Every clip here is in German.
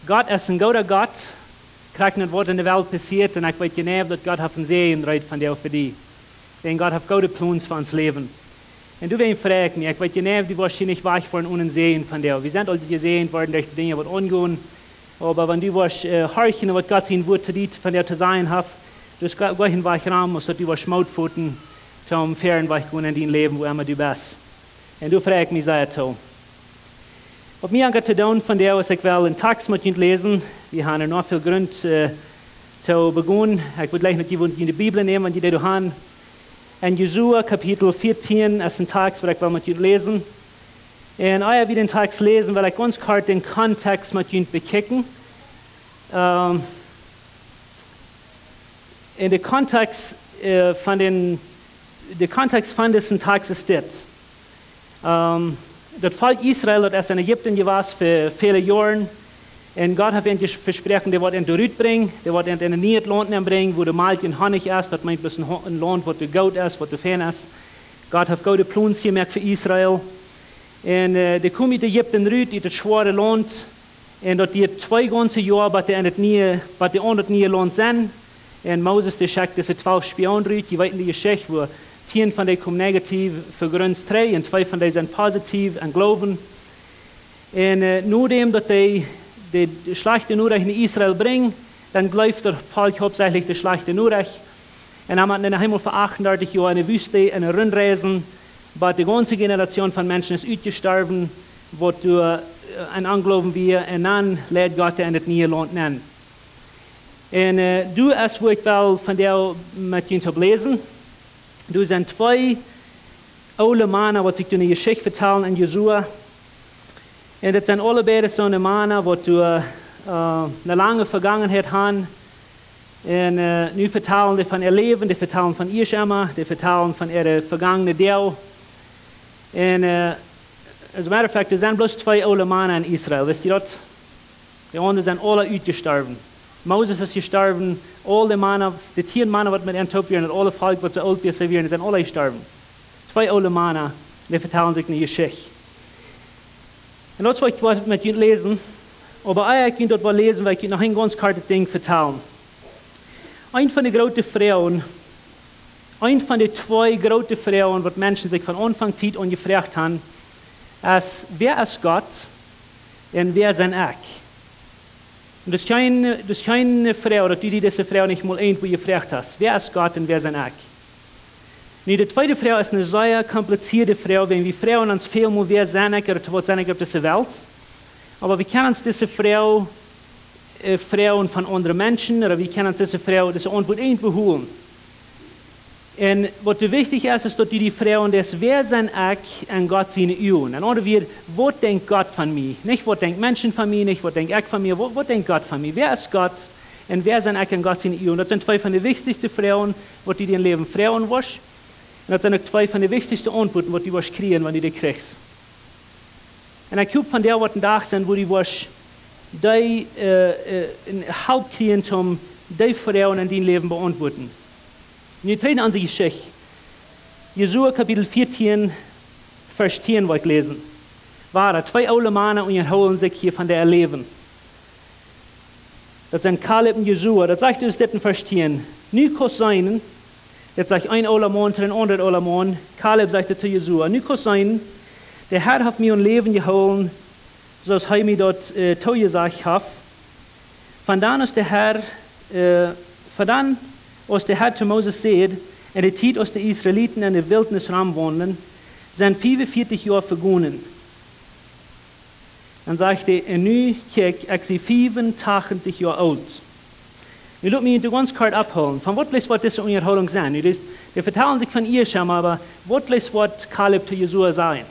Gott ist ein guter Gott, krijgt niet wat in de wereld passiert en ik weet genau dat God heeft een zegen rijdt van jou voor die. Denn Gott hat gute Pläne für uns Leben. Und du wirst fragen, ich weiß genau, du wirst hier nicht wach von uns sehen von dir. Wir sind alle gesehen worden durch die Dinge, die angehen. Aber wenn du wirst horchen, was Gott sein Wort zu dir von dir zu sein hat, du wirst gleich in wach Raum, und du wirst Mautpfoten zum Fern wach gehen in dein Leben, wo immer du bist. Und du fragst mich sehr zu. Was mir angeht zu tun von dir, was ich will einen Text mit dir lesen. Wir haben noch viel Grund zu beginnen. Ich würde gleich noch die Bibel nehmen, die du hast. In Josua Kapitel 14 ist ein Text, wo ich mit dir lesen. Und als wir den Text lesen, will ich ganz kurz den Kontext mit dir bekicken. In der Kontext von diesem Text ist das. Das Volk Israel hat erst in Ägypten gewesen für viele Jahre. Und Gott hat ihnen versprochen, der wird ihn zurückbringen, der wird ihn in ein neues Land bringen, wo der Milch und Honig ist. Das meint bloß ein Land, wo der Gold ist, wo der Fan ist. Gott hat gute Pläne gemacht für Israel. Und die kommen mit Ägypten raus, in das schwere Land. Und dort die 2 ganze Jahre, bis die in das neue Land sind. Und Moses, der schickt diese 12 Spionen raus, die weiten die Geschichte, wo 10 von denen kommen negativ für Grund 3 und 2 von denen sind positiv und glauben. Und nur dem, dass die schlechte Nachricht in Israel bringen, dann glaubt der Volk hauptsächlich die schlechte Nachricht. Und dann haben wir in der Himmel für 38 Jahre eine Wüste, eine Rundreisen, aber die ganze Generation von Menschen ist ausgestorben, wo du ein Anglauben wir, und dann lädt Gott in das neue Land nennen. Und du, als wo ich will von dir mit dir lesen, du sind 2 alte Männer, die sich eine Geschichte vertellen in Josua. Und das sind alle beide so eine Männer, die eine lange Vergangenheit haben. Und nu vertellen die von ihr Leben, die vertellen von ihr Schema, die vertellen von ihrer vergangenen Deel. Und as a matter of fact, es sind bloß 2 alte Männer in Israel, wisst ihr das? Die anderen sind alle ausgestorben. Moses ist gestorben, alle Männer, die 10 Männer, die mit Äthiopien und alle Volk, die so alt wie sie sind alle gestorben. 2 alte Männer, die vertellen sich eine Geschichte. Und das wollte ich mit Ihnen lesen, aber eigentlich dort mal lesen, weil ich Ihnen noch ein ganz kurzes Ding vertellen. Eine von den großen Frauen, eine von den 2 großen Frauen, die Menschen sich von Anfang an gefragt haben, ist, wer ist Gott und wer ist ein Ich? Und das ist keine Frau, oder du diese Frau nicht mal irgendwo gefragt hast. Wer ist Gott und wer ist ein Ich? Nu, die zweite Frau ist eine sehr komplizierte Frau, wenn wir Frauen uns viel mehr wer sind oder was sind auf dieser Welt. Aber wir kennen uns diese Frau, Frauen von anderen Menschen, oder wir kennen uns diese Frau, diese Antwort irgendwo holen. Und was wichtig ist, ist, dass die Frauen das, wer sind ich und Gott seine Augen. Und oder wir, was denkt Gott von mir? Nicht, was denkt Menschen von mir, nicht, was denkt ich von mir, was denkt Gott von mir? Wer ist Gott und wer sind ich und Gott seine Augen? Das sind 2 von den wichtigsten Frauen, die in Leben Frauen waschen. Und das sind auch 2 von den wichtigsten Antworten, die du kriegen, wenn du die kriegst. Und ich habe von der, was ein Tag sind, wo die die Haupt kriegen, um die Frauen in dein Leben beantworten. Und wir treten an die Geschichte. Josua Kapitel 14, Vers 10 wollte ich lesen. Waren 2 alte Männer und holen sich hier von der Leben. Das sind Kaleb und Josua. Das sagt uns das in Vers 10. Nu kann sein, das sagt ein alter Mann zu den anderen alten Mann. Kaleb sagte zu Josua, nu kann sein, der Herr hat mir ein Leben geholt, so als er mir dort zugesagt hat. Von dann ist der Herr, als der Herr zu Moses sagt, in der Zeit, als die Israeliten in der Wildnis wohnen, sind 45 Jahre vergangen. Dann sagte er, nu kijk, ich bin 85 Jahre alt. Nu laat mich ganz kurz abholen. Von was wird diese Unterhaltung sein? Die vertellen sich von ihr schon, aber was wird Kaleb zu Josua sein?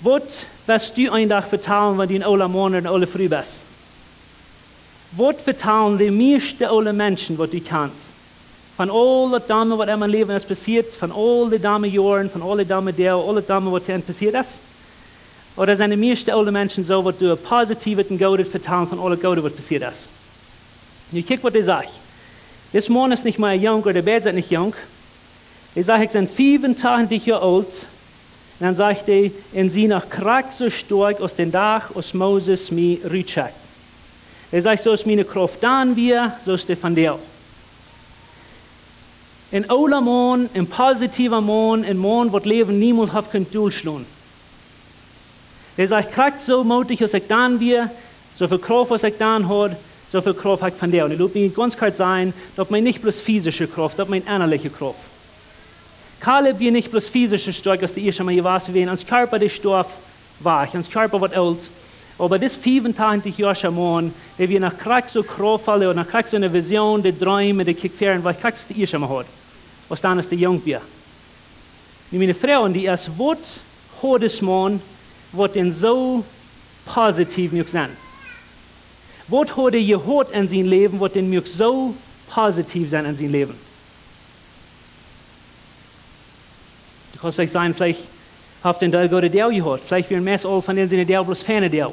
Was wirst du einen Tag vertellen, wenn du ein alter Mann oder ein alter Frau bist? Was vertellen die meisten alten Menschen, was du kannst? Von allen Damen, was in meinem Leben ist passiert, von allen Damenjahren, von allen Damen der, alle Damen, was dir passiert ist? Oder sind die meisten alten Menschen so, was du positiv und gut vertellen von allen Guten, was passiert ist? Nu, kijk wat hij zegt. Dit man ist nicht mehr jung, oder der Bär ist nicht jung. Er sagt, ich bin 85 Jahre alt dann sagt er, in sie nach Kraft so stark aus den Dach, aus Moses mir rütschak. Er sagt, so ist meine Kraft dann wir, so ist der von dir. In ouder Mond, in positiver Mond, in Mond, wo das Leben niemals hat können durchschlagen. Er sagt, Kraft so mutig, als ich dann wir, so viel Kraft, was ich dann hat, so viel Kraft hat von dir. Und ich will mir ganz klar sein, dass man nicht bloß physische Kraft, dass man innerliche Kraft. Kaleb wird nicht bloß physische stark, als die erste Mal was wie ans Körper der Stoff war, ans Körper wird alt. Aber das 25 Jahre schon, der wir nach Kraft so kraftvoll und nach Kraft so eine Vision, die Träume, die Kickfähren, weil Kraft die erste Mal hat. Was dann ist der Jung wir. Und meine Frau, die erst wird, heute Mann, wird denn so positiv möglich sein. Was hat er gehört in sein Leben, wird denn möglich so positiv sein in sein Leben. Du kannst vielleicht sagen, vielleicht hat den Teil Gott der gehört. Vielleicht werden mehr all von denen seine der bloß Ferne der.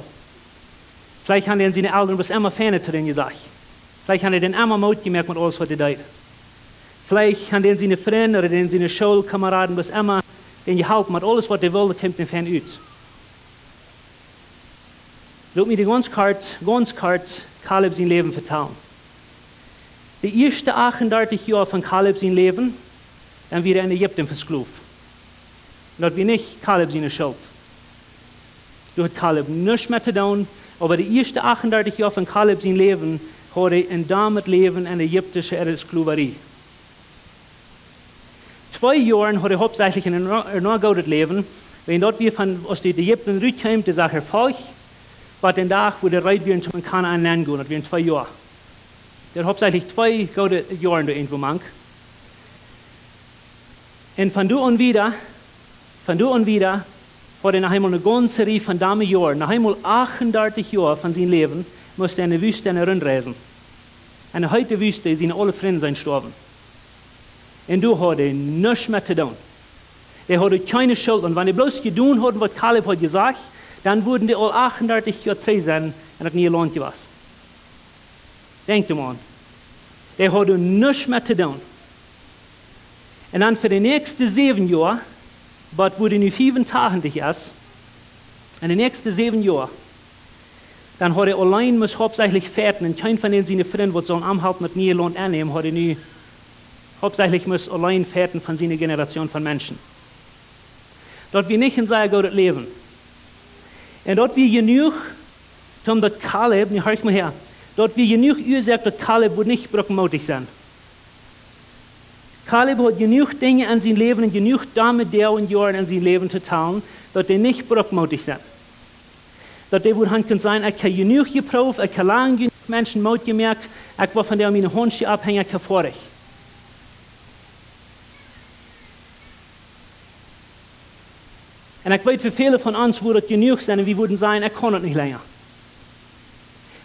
Vielleicht haben seine Eltern bloß immer Ferne zu denen gesagt. Vielleicht haben den immer Mut gemerkt mit alles, was er tut. Vielleicht haben seine Freunde oder seine Schulkameraden bloß immer den geholfen mit alles, was er will, das kommt den Fan aus. Lass mich dir ganz kort Kaleb sein Leben vertellen. Die ersten 38 Jahre von Kaleb sein Leben, dann wird er in Ägypten versklavt. Das war nicht Kaleb seine Schuld. Du hat Kaleb nichts mehr zu tun, aber die ersten 38 Jahre von Kaleb sein Leben hat er in damit Leben in ägyptischer Sklaverei. 2 Jahre hat er hauptsächlich in ein gutes Leben, wenn dort wir aus den Ägypten rückkamen, die Sache Volk, war den Tag, wo der Reit wir in Kanaan nennen gehen, das waren 2 Jahre. Der hat hauptsächlich 2 gute Jahre irgendwo mank. Und von da an wieder hat er nach einmal eine ganze Reihe von Jahren, nach einmal 38 Jahren von seinem Leben, musste er in der Wüste rundreisen. In der heutigen Wüste sind alle Freunde sein gestorben. Und da hat er nichts mehr zu tun. Er hatte keine Schuld. Und wenn er bloß getan hat, was Kaleb hat gesagt, dann würden die alle 38 Jahre frei sein und hat nie Land gewesen. Denkt mal. Er hatte nichts mehr zu tun. Und dann für die nächsten 7 Jahre, was wurde nu 85 ist, in den nächsten 7 Jahren, dann hat er allein muss hauptsächlich fährten und kein von denen seine Freunde, die sollen anhalten und nie Land annehmen, hat er nu hauptsächlich muss allein fährten von seiner Generation von Menschen. Dort wir nicht in seinem gutes Leben. Und dort wir genug, um das Kaleb, hör ich mal her, dort wir genug gesagt, dass Kaleb wird nicht brückenmutig sein. Kaleb hat genug Dinge in seinem Leben und genug damit der und Jahren in seinem Leben zu tun, dass er nicht brückenmutig sind. Dass er wohl kann sein, ich habe genug geprüft, ich habe lange genug Menschen Mut gemerkt, ich war von der meine Hunde abhängig, ich habe ich. Und ich weiß, für viele von uns würde es genug sein und wir würden sagen, ich kann es nicht länger.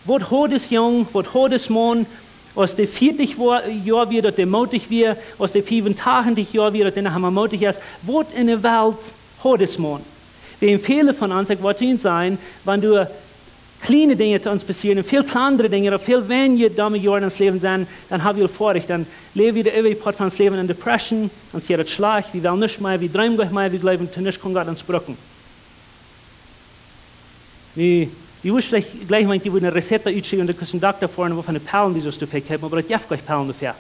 Was hat es Jung, was hat es Mann, aus der 40 Jahren wird, der mutig wird, aus der 85 Jahren wird, der nachher mutig ist, was in der Welt hat es Mann? Wir haben viele von uns, ich wollte Ihnen sagen, wenn du kleine Dinge zu uns passieren und viel kleinere Dinge, oder viel weniger dumme Jahre ins Leben sind, dann haben wir vor, dann leben wir ewig von das Leben in Depression, uns geht es schlecht, wir wollen nicht mehr, wir träumen gleich mehr, wir glauben, nicht kommt Gott ans Brücken. Ich wusste vielleicht gleich, wenn ich eine Rezepte ausschicken und da kannst du einen Doktor vorne, wo von den Perlen, die so zu viel haben, aber ich habe gleich Perlen dafür.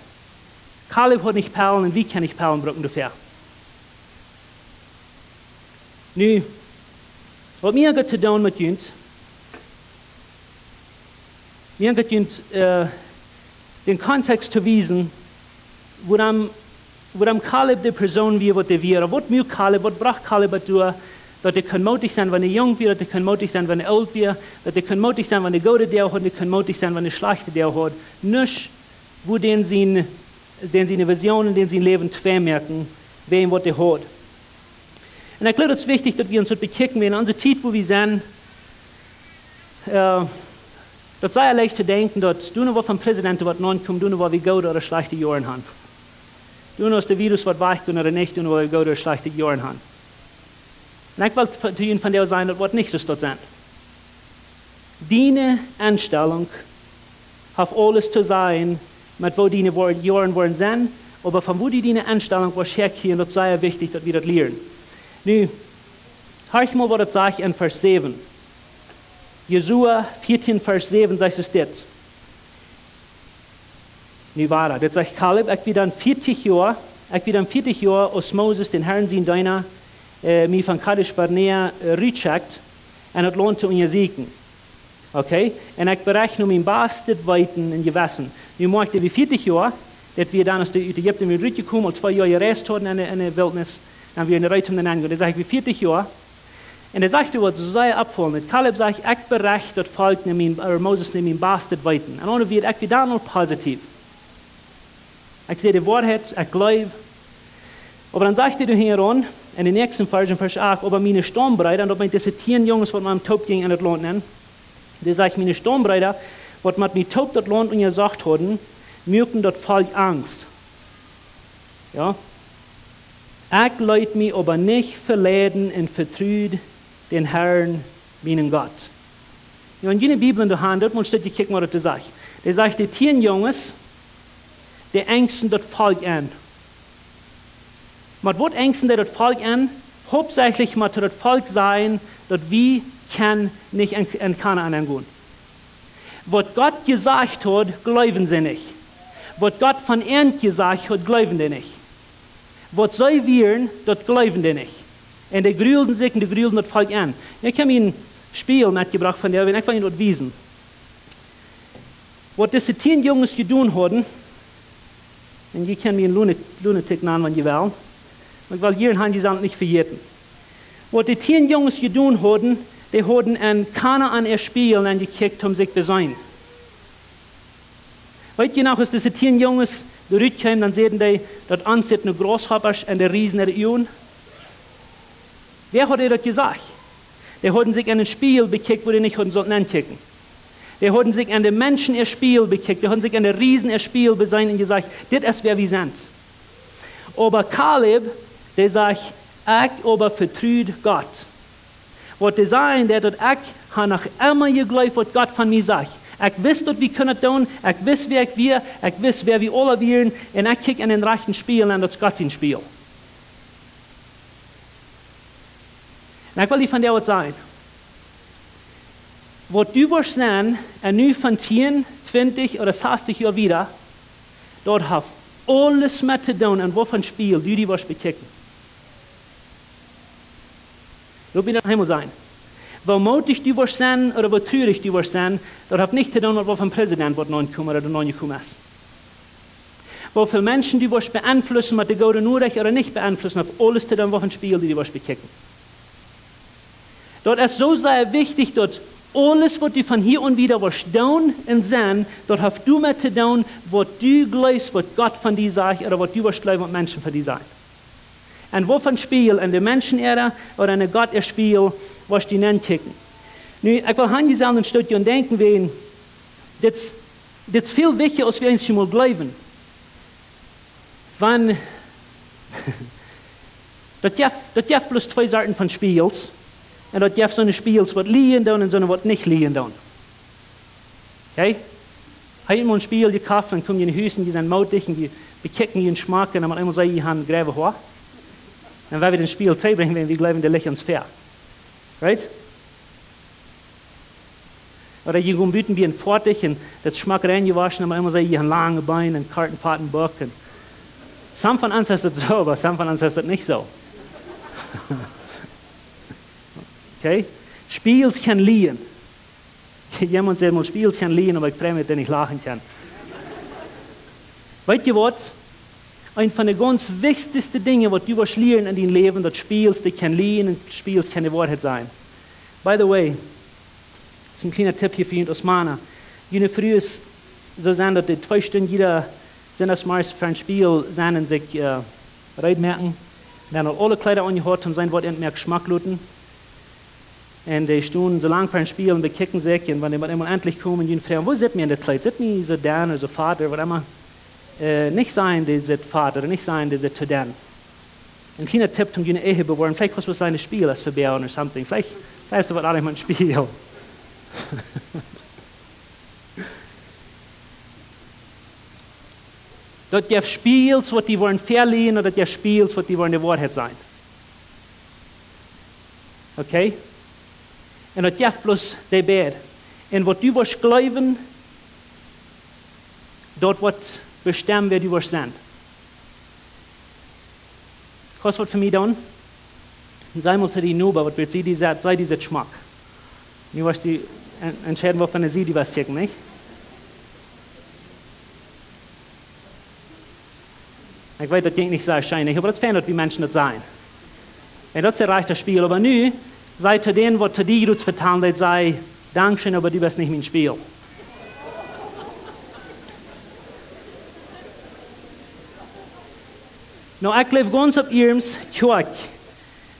Kaleb hat nicht Perlen und wie kann ich Perlen brücken dafür? Nu, was mir gut zu tun mit uns, wir haben den Kontext zu wiesen, wo Kaleb die Person wie, was der wäre. Was muss Kaleb, was braucht Kaleb dazu, dass er mutig sein, wenn er jung wird, dass er mutig sein, wenn er alt wird, dass er mutig sein, wenn er gute der hat, dass er mutig sein, wenn er schlechte der hat. Nicht, wo den seine Visionen, den sein Leben vermerken, wem was er hat. Und ich glaube, es ist wichtig, dass wir uns das bekicken, in unserer Zeit, wo wir sind, das sei ja leicht zu denken, dass du noch vom Präsidenten was kommt, du noch wie gute oder schlechte Jahre haben. Du noch der Virus was weicht oder nicht, du noch wie gute oder schlechte Jahre haben. Und ich will zu Ihnen von der sein, das wird nicht so dort sein. Deine Einstellung hat alles zu sein, mit wo deine Jahre wollen sein, aber von wo die deine Einstellung was herkommt, das sei ja wichtig, dass wir das lernen. Nun, Hör mal, was das sagt in Vers 7. Josua 14, Vers 7 sagt es das. Nu war das sagt Kaleb, ich bin dann 40 Jahre als Moses den Herrn sein deiner, mich von Kadesh Barnea rütschackt, und es lohnt zu siegen. Okay? Und ich berechne mein Bastet weiten in Gewässen. Nu machte wie 40 Jahre, dass wir dann aus der Ägypten wieder rübergekommen und 2 Jahre gereist haben in der Wildnis, und wir in der Reitung angegangen. Das sage ich wie 40 Jahre. Und er sagte, was so sei abfallen. Kaleb sagt, ich berechne das Volk, Moses nimmt mein Bastet weiten. Und dann wird ich wieder noch positiv. Ich sehe die Wahrheit, ich glaube. Aber dann sagte er hier an, in den nächsten Vers, in Vers 8, aber meine Stammbreiter, und ob man diese 10 Jungs, was man am Taub ging in das Land nennen, der sagt, meine Stammbreiter, was man mit Taub das Land und gesagt hatten, mögen das Volk Angst. Ja? Ich leid mich aber nicht verleiden und vertrüd den Herrn, meinen Gott. Ja, in jene Bibel in der Hand, dort muss ich gucken, was das sagt. Der sagt, die 10 Jungs, die ängsten das Volk an. Mit was ängsten das Volk an? Hauptsächlich mit das Volk sein, dass wir nicht in Kanaan angehen. Was Gott gesagt hat, glauben sie nicht. Was Gott von ihnen gesagt hat, glauben sie nicht. Was sie wären, das glauben sie nicht. Und die grühlten sich und die grühlten das Volk an. Ich habe Ihnen ein Spiel mitgebracht von der, ich will Ihnen das wiesen. Was diese 10 Jungs getan hatten, und ihr könnt mir einen Lunatic nennen, wenn ihr wollt, weil hier haben die Sachen nicht verjährten. Was die 10 Jungs getan hatten, die hatten in Kanaan ihr Spiel und gekickt, um sich zu sein. Weißt du noch, als diese 10 Jungs zurückkamen, dann sehen die, dass ansieht eine Großhoppers und der Riesen der Ion. Wer hat das gesagt? Die hatten sich in ein Spiel bekickt, wo die nicht hatten sollten ankicken. Die hatten sich an den Menschen ihr Spiel bekickt, die hatten sich an den Riesen ihr Spiel besein und gesagt, das ist wer wir sind. Aber Kaleb, der sagt, ich aber vertrüd Gott. Was die sagen, der dort ich habe noch immer geglaubt, was Gott von mir sagt. Ich weiß, dass wir können tun, ich weiß, wer ich weiß, wer wir alle wären, und ich kicke in den rechten Spiel, und das ist Gott sein Spiel. Und ich will dir von dir was sagen. Was du wirst sehen, und nu von 10, 20 oder 60 Jahren wieder, dort hat alles mit zu tun, und wovon Spiel du die wirst bekicken. Du wirst einmal sein. Wo mutig du wirst sein, oder wo traurig du wirst sein, das hat nicht zu tun, was vom Präsident wird neu kommen oder neu gekommen ist. Wo viele Menschen du wirst beeinflussen, mit der guten Nachricht oder nicht beeinflussen, hat alles zu tun, wovon Spiel du wirst bekicken. Dort ist so sehr wichtig, dass alles, was du von hier und wieder wirst tun und sehen, dort hast du mit zu tun, was du glaubst, was Gott von dir sagt, oder was du wirst glauben, was Menschen von dir sagen. Und wovon Spiel, in der Menschenehre oder in der Gott ihr Spiel, was die nennen kicken. Nu, ich will hangesehen ein Stückchen und denken, wen, das ist viel wichtiger, als wir uns schon mal glauben. Wenn, das gibt bloß 2 Sorten von Spiels. Und das gibt so eine Spiels, was liegen tun und so eine, was nicht liegen tun. Okay? Heute mal ein Spiel gekauft, dann kommen die in die Hüsen, die sind mutig und die bekicken ihren Geschmack und dann einmal sagen, die haben Gräbe hoch. Und wenn wir das Spiel bringen, wir glauben, der liegt uns fair. Right? Oder die gehen büten wie ein Fertig und das Schmack reingewaschen und dann einmal sagen, die haben lange Beine und Kartenfahrten Bock. Some von uns ist das so, aber some von uns ist das nicht so. Okay? Spiels kann liegen. Jemand sagt mal, Spiels kann liegen, aber ich freue mich, wenn ich lachen kann. Weißt du was? Ein von den ganz wichtigsten Dingen, was du wirst lernen in deinem Leben, das Spiels, die kann liegen und Spiels kann die Wahrheit sein. By the way, das ist ein kleiner Tipp hier für ihn aus Mana. Jene früh ist so sein, dass die 2 Stunden jeder sind das meist für ein Spiel sein und sich reitmerken. Dann hat alle Kleider angehört, um sein Wort mehr Geschmack luten. Und die stunden so lange für ein Spiel und bekicken sich. Und wenn die mal endlich kommen, die fragen, wo sind wir in der Kleid? Sind wir so Dan oder so Vater, was immer? Nicht sein, die sind Vater, nicht sein, die sind zu Dan. Ein kleiner Tipp, um die Ehe bewahren. Vielleicht was sein Spiel als verbehren oder something. Vielleicht ist das was auch ein Spiel. Dort gibt es Spiels, was die wollen verlieren, oder dort gibt es Spiels, was die wollen die Wahrheit sein. Okay? En dat jeft bloß de bed. En wat du wirst glauben, dort wird bestimmen, wer du wirst sein. Was wird für mich tun? Sei mal zu die Nuba, was wird sie gesagt, sei dieser Geschmack. Du wirst die entscheiden, wovon sie die was checken, nicht? Ich weiß, das klingt nicht sehr wahrscheinlich, aber das verändert, wie Menschen das sein. Und das ist ein reiches Spiel. Aber nu, sei zu denen, was zu dir du vertan hast, sei, Dankeschön, aber du bist nicht mein Spiel. Nou, ich lebe ganz auf ihrem Tschuk.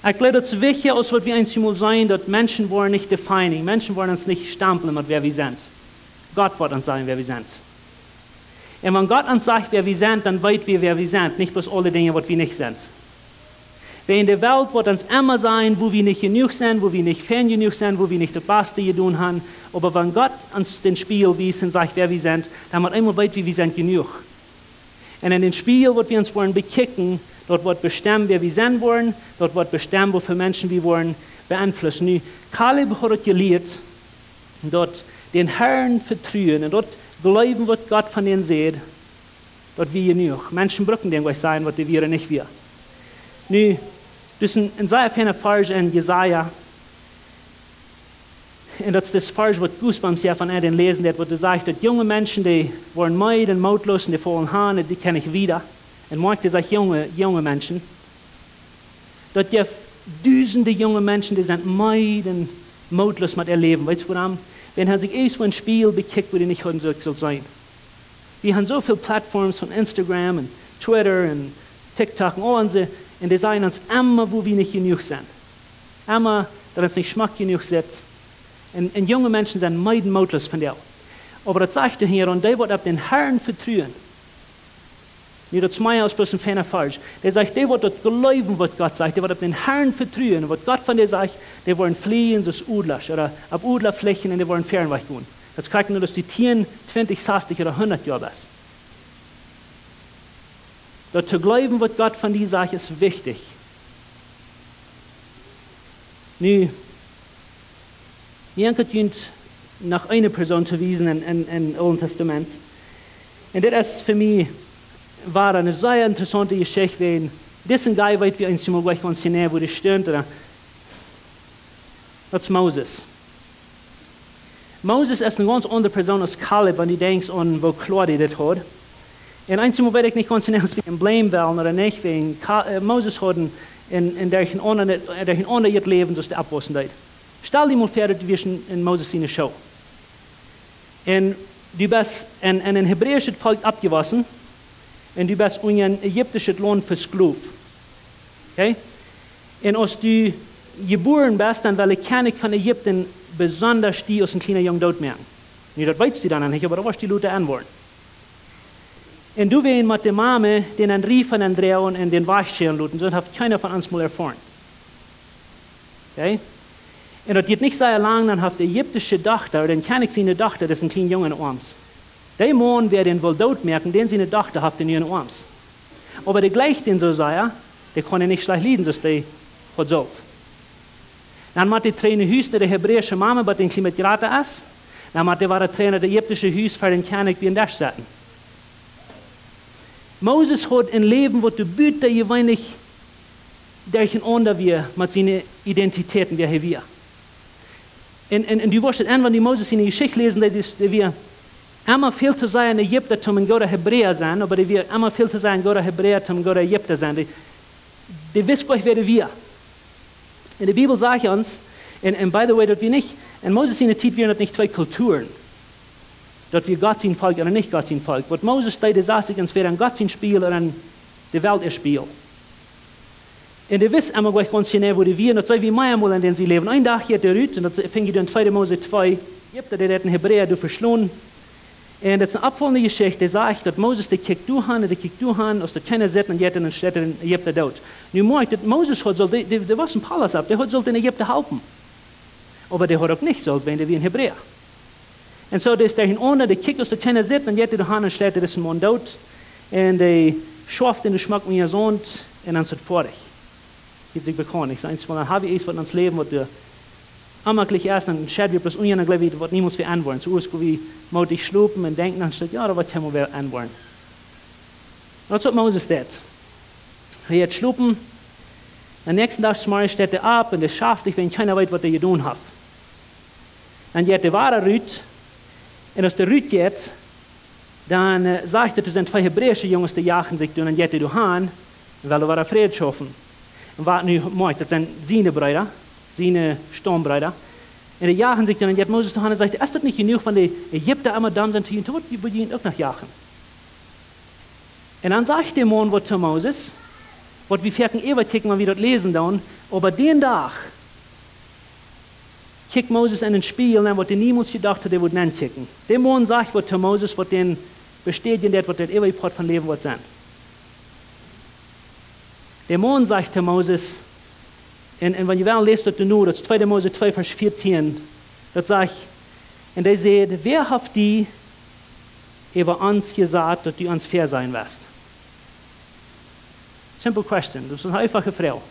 Ich glaube, das ist wichtig, als was wir einmal sein, dass Menschen wollen nicht definieren. Menschen wollen uns nicht stempeln mit wer wir sind. Gott wird uns sagen, wer wir sind. Und wenn Gott uns sagt, wer wir sind, dann weiß wir, wer wir sind. Nicht bloß alle Dinge, was wir nicht sind. Weil in der Welt wird uns immer sein, wo wir nicht genug sind, wo wir nicht fern genug sind, wo wir nicht das Beste getan haben. Aber wenn Gott uns den Spiegel wies und sagt, wer wir sind, dann wird immer weit, wie wir sind genug. Und in den Spiegel, was wir uns wollen bekicken, dort wird bestimmt, wer wir sein wollen, dort wird bestimmt, wofür Menschen wir wollen beeinflussen. Nu, Kaleb hat gelehrt, dort den Herrn vertrauen und dort glauben, was Gott von ihnen sieht, dort wir genug. Menschen brücken den gleich sein, was wir nicht wir. Nu, das ist ein sehr feiner Vers in Jesaja. Und das ist das Vers, was Goosebumps ja von den lesen, wo du sagst, dass junge Menschen, die wollen meid und mautlos und die fallen an, die kenne ich wieder. Und mag das auch junge Menschen. Dort gibt Tausende junge Menschen, die sind meid und mautlos mit ihr Leben. Weißt du warum? Wenn sich erst ein Spiel bekickt, wo die nicht heute soll sein. Wir haben so viele Plattformen von Instagram und Twitter und TikTok und all diese, und die sagen uns immer, wo wir nicht genug sind. Immer, dass uns nicht Geschmack genug sind. Und junge Menschen sind meiden mautlos von dir. Aber das sagt er hier, und der wird auf den Herrn vertrauen. Nicht das Meier ist bloß ein feiner Falsch. Der sagt, der wird dort glauben, was Gott sagt. Der wird auf den Herrn vertrauen. Und was Gott von dir sagt, der wollen fliehen, das Udlasch oder auf Udlerflächen und die wollen fernweg gehen. Das kriegt nur, dass die 10, 20, 60 oder 100 Jahre ist. Dort zu glauben, was Gott von dir sagt, ist wichtig. Nu, Janke dient nach einer Person zu wiesen im Alten Testament. Und das ist für mich war eine sehr interessante Geschichte, weil das ist ein Guy, weit wir uns mal gleich ganz genau, wo das stimmt. Das ist Moses. Moses ist eine ganz andere Person als Kaleb, wenn du denkst an, wo Claudia das hat. Und einmal weiß ich nicht ganz genau, wie ein Blame wollen oder nicht, wegen Moses hat in der ihr Leben so der Abwessenheit. Stell dir mal vor, du wirst in Moses in der Show. Und du bist in ein hebräisches Volk abgewaschen und du bist in ein ägyptisches Land versklavt. Okay? Und als du geboren bist, dann will ich König von Ägypten besonders die aus einem kleinen Jungen dort merken. Nee, das weißt du dann nicht, aber da wirst du die Leute anwollen. Und du wirst mit der Mama den einen Riefen andrehen und den Waschscheren luten, das hat keiner von uns mal erfahren. Okay? Und das geht nicht sehr lang, dann hat die ägyptische Tochter, oder den König seine Tochter, das ist ein kleiner Junge in Arms. Der Mann wird den wohl dort merken, den seine Tochter hat in ihren Arms. Aber der gleicht den so sehr, der kann nicht schlecht leiden, dass der hat sollt. Dann hat die Trainer Hüs der hebräische Mama, bei den Klimat geraten ist. Dann hat der Trainer der ägyptische Hüs für den König wie in der Stadt. Moses hat ein Leben, wo du büte je wenig derchen onder wir mit seinen Identitäten, wie er wir. Und du wirst an, wenn die Moses in die Geschichte lesen, dass wir immer viel zu sein in Ägypten, um ein guter Hebräer sein, aber wir immer viel zu sein ein guter Hebräer, um ein guter Ägypter sein. Die wissen gleich, wer wir. In der Bibel sagt uns, und by the way, dass wir nicht, in Moses in der Zeit wir nicht zwei Kulturen. Dass wir Gott sein Volk oder nicht Gott sein Volk. Was Moses steht, sagt uns, wer ein Gott sein Spiel oder ein die Welt ihr Spiel. Und ihr wisst immer gleich ganz genau, wo die wir, und das sei wie Meiermal, in denen sie leben. Ein Tag geht der Rüt, und das fing ich in 2. Mose 2, Ägypter, der hat einen Hebräer, du verschlungen. Und das ist eine abfolgende Geschichte, die sagt, dass Moses, der kickt du han, aus der Tenne sitzen, und jetzt in den Städten in Ägypter dort. Nun merkt, dass Moses hat, der war ein Palas ab, der hat sollte in Ägypter helfen. Aber der hat auch nicht sollte, wenn der wie ein Hebräer. Und so, der ist der hinunter, der kickt aus der Tenne sitzen, und jetzt in der Hand, und steht, der ist ein Mann dort. Und der schafft in den Schmack mit ihr Sohn, und dann ist es fertig. geht sich bekannt. Ich sage, dann habe ich es, was uns Leben, was du ammerlich erst, dann schert wir bloß ungern, gleich wieder, was niemals wir anwollen. Zuerst, wie mutig schlupen und denken, dann steht, ja, da wird wir anwollen. Und das hat Moses das. Er hat schlupen, am nächsten Tag steht er ab und es schafft, ich wenn keiner weiß, was er getan hat. Dann geht der wahre Rüt, und als der Rüt geht, dann sagt er, das sind zwei hebräische Jungs, die jagen sich, und dann geht er hin, weil er war Frieden schaffen. Und was nu macht, das sind seine Brüder, seine Stammbrüder. Und die jagen sich, und dann geht Moses hin und sagt, ist das nicht genug, wenn die Ägypter einmal dann sind, die tot, die würden ihn auch noch jagen. Und dann sagt der Mann zu Moses, was wir ferken überticken, wenn wir dort lesen dann, aber den Tag, kickt Moses in den Spiegel, und was der niemals gedacht hat, der würde nicht kicken. Der Mann sagt zu Moses, was den bestätigen, was der ewige Port von Leben wird sein. Der Mann sagt zu Moses, und wenn ihr wel lest, das 2. Mose 2, Vers 14, das sagt, und der sagt, wer hat die über uns gesagt, dass du uns fair sein wirst? Simple question, das ist eine einfache Frage.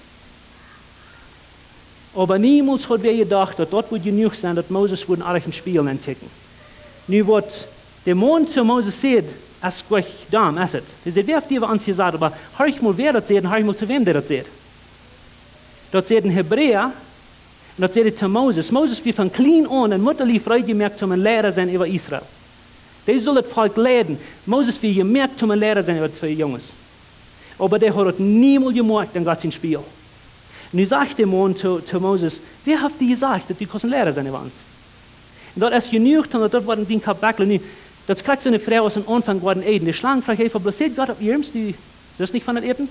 Aber niemals hat wer gedacht, dass dort wird genug sein, dass Moses einen argen Spiegel entdecken. Nu wird der Mann zu Moses sagt, es ist gleich dumm, ist es. Er sagt, wer hat die über uns gesagt, aber hör ich mal, wer das sagt, und hör ich mal, zu wem der das sagt. Dort sagt ein Hebräer, und dort sagt er zu Moses. Moses, wie von klein an und mutterlich freigemerkt, um ein Lehrer sein über Israel. Der soll das Volk leiden. Moses, wie gemerkt, um ein Lehrer sein über 2 Jungs. Aber der hat das niemals gemacht, dann Gott sein Spiel. Und nu sagt der Mann zu Moses, wer hat dir gesagt, dass du ein Lehrer sein über uns? Und dort ist genügt, und dort worden sie in Kapitel. Das kriegt so eine Frau aus dem Anfang geworden Eden. Die Schlangen fragt einfach, bloß seht Gott auf ihrem, du das nicht von der Eden?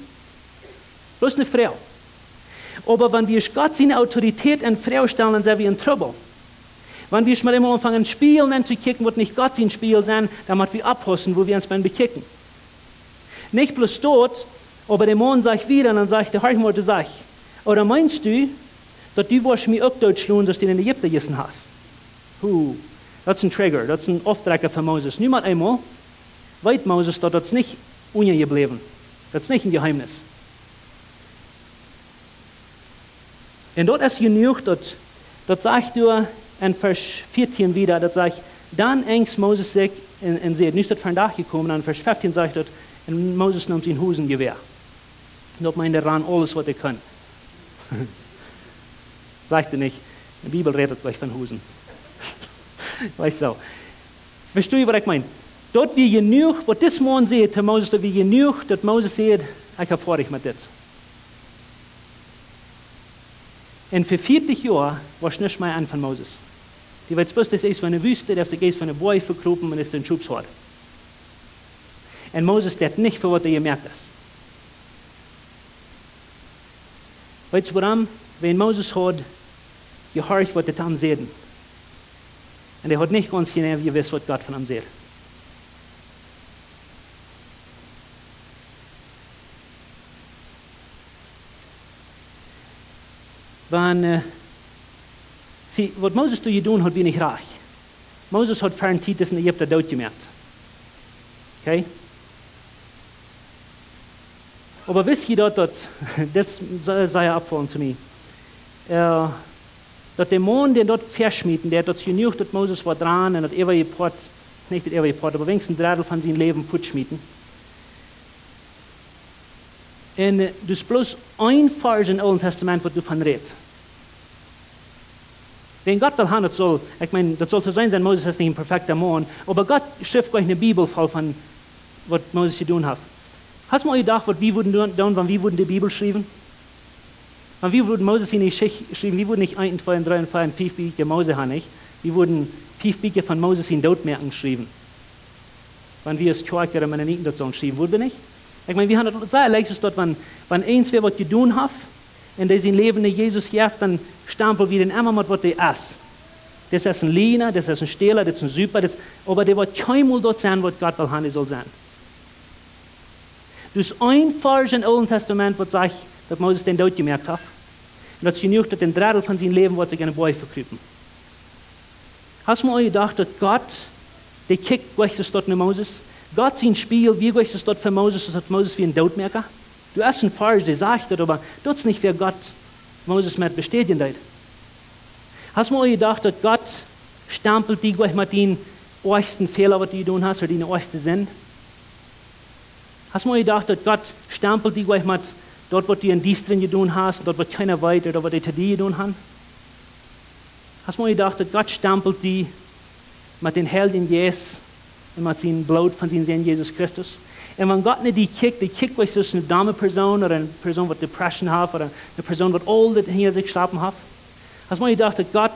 Bloß eine Frau. Aber wenn wir Gott seine Autorität in Frau stellen, dann sind wir in Trouble. Wenn wir mal immer anfangen, Spielen zu kicken, wird nicht Gott sein Spiel sein, dann müssen wir abhussen, wo wir uns beim bekicken. Nicht bloß dort, aber der Mann sagt wieder, und dann sagt der Herr, sagt, oder meinst du, dass du wirst mir auch dort schlagen, dass du in Ägypten gegessen hast? Das ist ein Trigger, das ist ein Auftrag für Moses. Niemand einmal weiß Moses, dass das nicht ungeblieben. Das ist nicht ein Geheimnis. Und dort ist genug, dort sagt du in Vers 14 wieder, dort sagt, dann ängst Moses sich und sie hat nicht von Dach gekommen, und in Vers 15 sagt dort, und Moses nimmt sein Hosengewehr. Und dort meint er ran alles, was er kann. Sagt er nicht, die Bibel redet gleich von Hosen. Weißt du. Verstehst du, was ich meine? Dort wie genug, was das Mann sieht, zu Moses, dort wie genug, dass Moses sieht, ich habe vor, ich mit das. Und für 40 Jahre war es nicht mehr an von Moses. Die weiß bloß, das ist von einer Wüste, das ist von einer Boy verkropen und ist ein Schubshort. Und Moses hat nicht für was er gemerkt ist. Weißt du warum? Wenn Moses hat gehört, was er am sehen. Und er hat nicht ganz genau gewusst, was Gott von ihm sieht. Was Moses getan hat, bin ich reich. Moses hat für einen Titus in Ägypten dort gemerkt. Okay? Aber wisst ihr dort, das sei abfallen zu mir, dass der Mann, den dort verschmieden, der hat dort genug, dass Moses war dran und hat ewige Port, nicht das ewige Port, aber wenigstens ein Drittel von seinem Leben futschmieden. Und das ist bloß ein Vers im Alten Testament, was du von redest. Wenn Gott will haben, das soll zu sein, Moses ist nicht ein perfekter Mann, aber Gott schrift gleich eine Bibel voll von, was Moses getan hat. Hast du mal gedacht, was wir würden tun, wenn wir die Bibel schreiben? Wenn wir würden Moses in die Geschichte schreiben, wir würden nicht 1, 2, 3, 4 und 5 Bücher Mose haben, nicht? Wir würden 5 Bücher von Moses in Todmerken schreiben. Wenn wir es Quaker und Mennoniten dazu schreiben, würden wir nicht? Ich meine, wir haben das sehr leicht, dort, wenn eins wer was getan hat, und der sein Leben in Jesus gibt, dann stempelt wir den immer mit, was der ist. Das ist ein Lehner, das ist ein Stehler, das ist ein Super, aber der wird keinmal dort sein, was Gott will haben, soll sein. Dus ein Vers im Alten Testament, was sagt, dass Moses den Tod gemerkt hat. Und das genug, dass den Drittel von seinem Leben wird sich in den Bäume verkrypen. Hast du mal gedacht, dass Gott, der kickt, was ist dort in Moses? Gott sein Spiel, wie ist es dort für Moses, das hat Moses wie ein Todmerker? Du hast schon falsch gesagt, aber das ist nicht, wer Gott Moses mit bestätigen hat. Hast du mal gedacht, dass Gott stempelt die gleich mit den ersten Fehler, was du tun hast, oder die ersten Sinn? Hast du mal gedacht, dass Gott stempelt die gleich mit dort, was du in dies drin getan hast, dort, was keiner weiß, oder was die dir getan haben? Hast du mal gedacht, dass Gott stempelt die mit den Helden Jesus und mit seinem Blut von seinem Sohn Jesus Christus? Und wenn Gott nicht die kickt gleich so eine dumme Person oder eine Person, die Depression hat oder eine Person, die all das hier sich schlafen hat. Hast du mal gedacht, dass Gott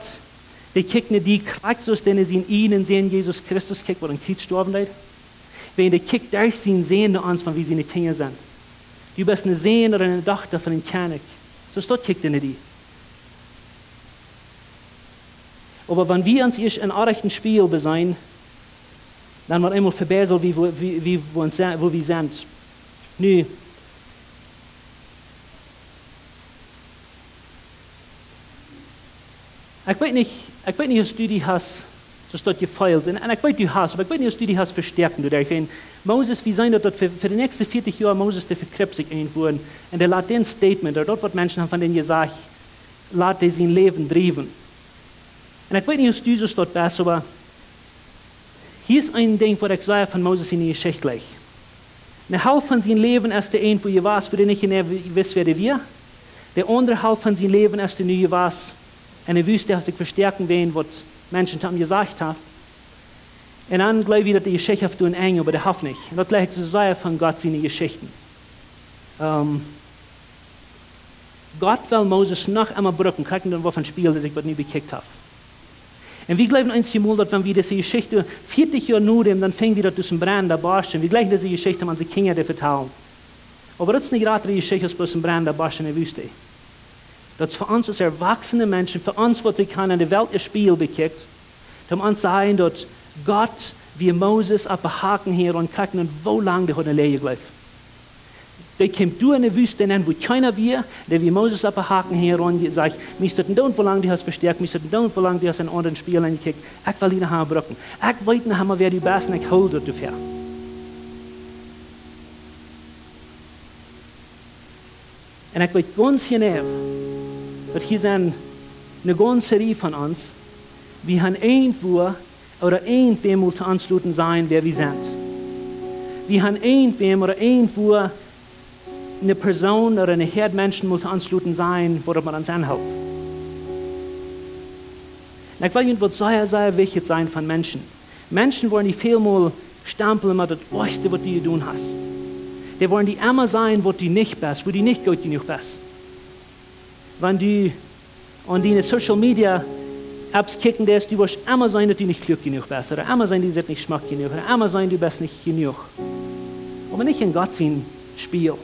die kickt nicht die kriegt, so denn sie in ihnen sehen Jesus Christus kickt, wo ein Kind gestorben ist? Wenn der kickt durch sie sehen uns, von wie sie nicht Dinge sind. Du bist eine Sehen oder eine Tochter von einem König. So ist dort kickt er nicht die. Aber wenn wir uns erst ein rechten Spiel besehen, dann wird einmal vorbei, so wo wir sind. Nu, ich weiß nicht, was du die hast, das dort gefeilt. Und ich weiß, du hast, aber ich weiß nicht, was du die hast verstärken. Wenn Moses, wie sein das für die nächsten 40 Jahre Moses, der verkrebt sich irgendwo. Und der lässt den Statement, oder dort, was Menschen haben von denen gesagt, lässt er sein Leben driven. Und ich weiß nicht, was du das dort bist, aber hier ist ein Ding, was ich sage von Moses in der Geschichte gleich. Eine Hälfte von seinem Leben ist der ein, wo ihr warst, wo ihr nicht wisst, wer der wir. Der andere Hälfte von seinem Leben ist der, wo ihr warst, in der Wüste, hat sich verstärken wollen, was Menschen haben gesagt haben. Und dann glaube ich, dass die Geschichte auf den eng, aber der hat nicht. Und das gleich zu sagen von Gott seine Geschichten. Gott will Moses noch einmal brücken, kriegen dann wovon Spiel, das ich nie bekickt habe. Und wir glauben einmal, dass wenn wir diese Geschichte 40 Jahre nur nehmen, dann fängt wieder durch den Brand der Barsch. Wir gleichen diese Geschichte an die Kinder der vertrauen. Aber das ist nicht gerade die Geschichte aus bloß ein Brand der Barsch in der Wüste. Das ist für uns als erwachsene Menschen, für uns, was sie kann in der Welt ihr Spiel bekickt, um uns zu sagen, dass Gott wie Moses auf den Haken hier und gucken, und wo lange der hat eine Lehre bleibt. Der kommt durch in der Wüste, wo keiner wir, der wie Moses auf den Haken hier und sagt, mir ist das nicht, wo lange du hast verstärkt, mir ist das nicht, wo lange du hast einen anderen Spiel angekickt. Ich will ihn haben brücken. Ich weiß nicht, wer die Besten ich hole dort dafür. Und ich weiß ganz genau, dass hier sind eine ganze Reihe von uns, wir haben irgendwo oder irgendwem muss anschluten sein, wer wir sind. Wir haben irgendwem oder irgendwo eine Person oder eine Herd Menschen muss anschluten sein, worauf man uns anhält. Ich will irgendwo sehr, sehr wichtig sein von Menschen. Menschen wollen die vielmal stempeln mit das Beste, was du tun hast. Die wollen die immer sein, wo du nicht bist, wo du nicht gut genug bist. Wenn du an deine Social Media Apps kicken lässt, du wirst immer sein, dass du nicht klug genug bist, oder immer sein, du bist nicht schmack genug, oder immer sein, du bist nicht genug. Aber nicht in Gott sein Spiel.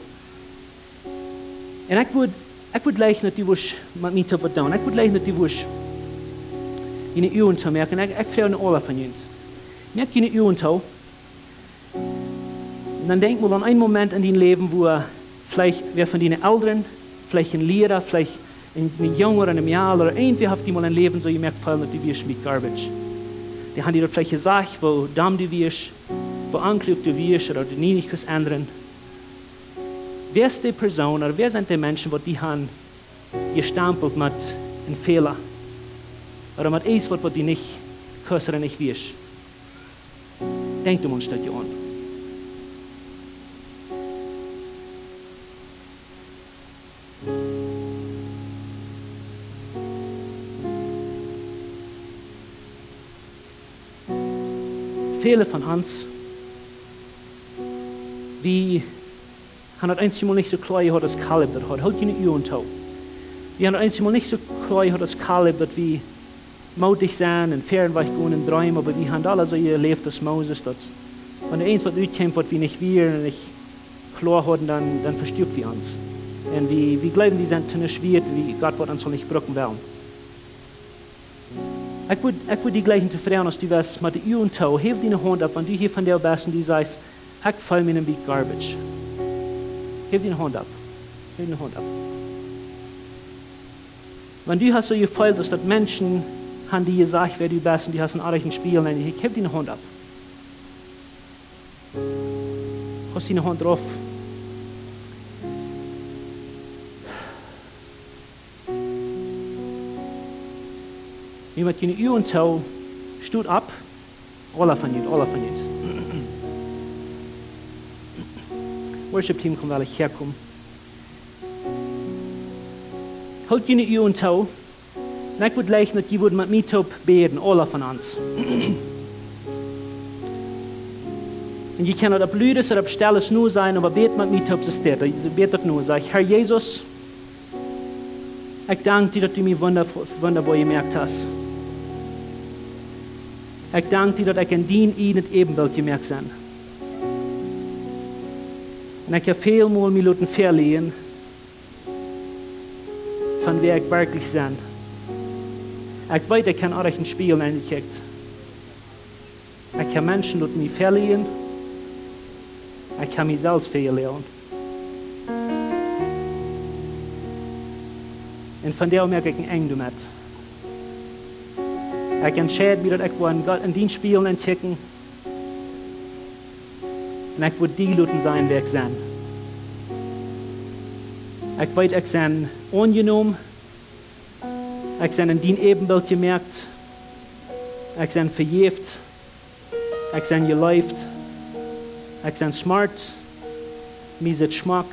Und ich würde leicht, dass du wirst mit mir zu tun. Ich würde leicht, dass du wirst in die Übung zu merken. Ich frage alle von uns. Merk in die Übung zu. Und dann denk mal an einen Moment in deinem Leben, wo vielleicht wer von deinen Eltern, vielleicht ein Lehrer, vielleicht ein Junge oder ein Jahr oder irgendwie hat die mal ein Leben so gemerkt, dass du wirst mit Garbage. Die haben dir vielleicht gesagt, wo dumm du wirst, wo anklug du wirst oder du nie nicht kannst ändern. Wer ist die Person oder wer sind die Menschen, die haben gestempelt mit einem Fehler oder mit etwas, was du nicht kannst oder nicht wirst? Denk um uns das an. Viele von uns, wie haben das einmal nicht so klar gehabt, dass Kaleb das hat. Halt in die Uhren tau. Wir haben das einmal nicht so klar gehabt, dass Kaleb das wie mutig sein und fernweg gehen und träumen, aber wir haben alle so erlebt, dass Moses das. Wenn eins was durchkommt, was wir nicht wir und nicht klar haben, dann verstirbt wir uns. Und wir glauben, wir sind zu schwierig, wie Gott wird uns so nicht brücken wollen. Ich würde die gleichen zu fragen, als du was mit der Uhren tau, heb deine Hand ab, wenn du hier von der bist und du sagst, ich fall mir ein bisschen Garbage. Heb deine Hand ab. Heb deine Hand ab. Wenn du hast so gefeilt, dass das Menschen haben, die gesagt, wer du bist und die hast einen anderen Spiel, dann heb deine Hand ab. Hast deine Hand drauf. Nu met jullie uw toe, stoot op, alle van jullie, alle van jullie. Worship team, kom wel eens herkomen. Houd jullie uw toe, en ik wil lijken dat je met mij toe beden, alle van ons. En je kan het op luides en op stelles nu zijn, maar beet met mij toe op z'n stad. Je beet het nu, zeg, Herr Jezus, ik dank dir dat du mij wunderbar gemerkt hast. Ik dank dir dat ik in dien in het evenbeeld gemerkt ben. En ik heb veel meer minuten verleden van wie ik werkelijk ben. Ik weet, ik kan ook een spiegel ingekijkt. Ik heb mensen dat mij verleden. Ik kan mezelf veel leren. En van daar merk ik een eng met. Ik entscheid me dat ik wil in die spiegel intrekken. En ik wil die laten zijn wie ik ben. Ik weet, ik ben ongenomen. Ik ben in die evenbeeld gemerkt. Ik ben verjeefd. Ik ben geleefd. Ik ben smart. Mij zit smak.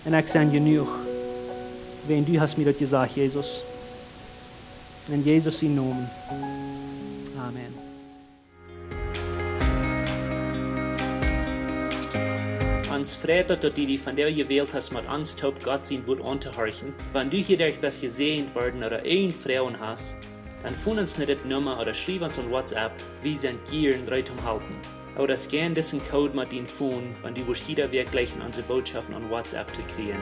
En ik ben genoeg. Wen du hast mir dat gesagt, Jesus. In Jesus in Namen. Amen. Ons freut dat du die von der gewählt hast, mit uns taub Gott sein Wort anzuhorchen. Wenn du hier bist gesehen worden oder ein Frauen hast, dann fund uns nicht das Nummer oder schreib uns on WhatsApp. Wir sind gern bereit um halten. Oder scan diesen Code mit den Phone, wenn du hier wirklich unsere Botschaften on WhatsApp zu kriegen.